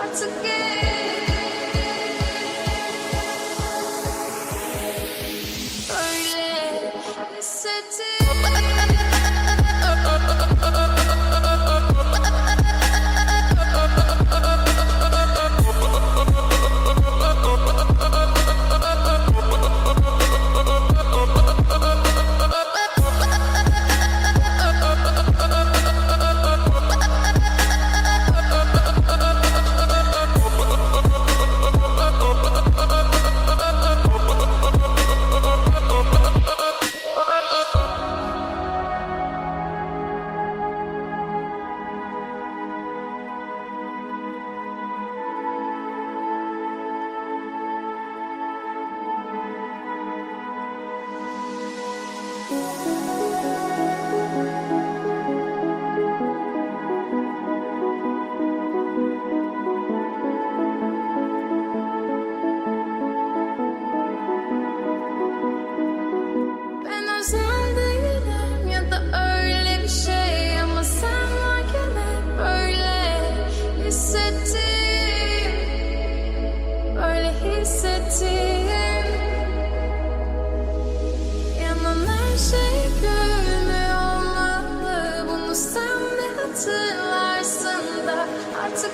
artık git. Öyle hissettim. Ben özel değilim ya da öyle bir şey, ama sen varken hep böyle hissettim. Öyle hissettim. Yanan her şey gülmüyor olmalı. Bunu sen de hatırlarsın da artık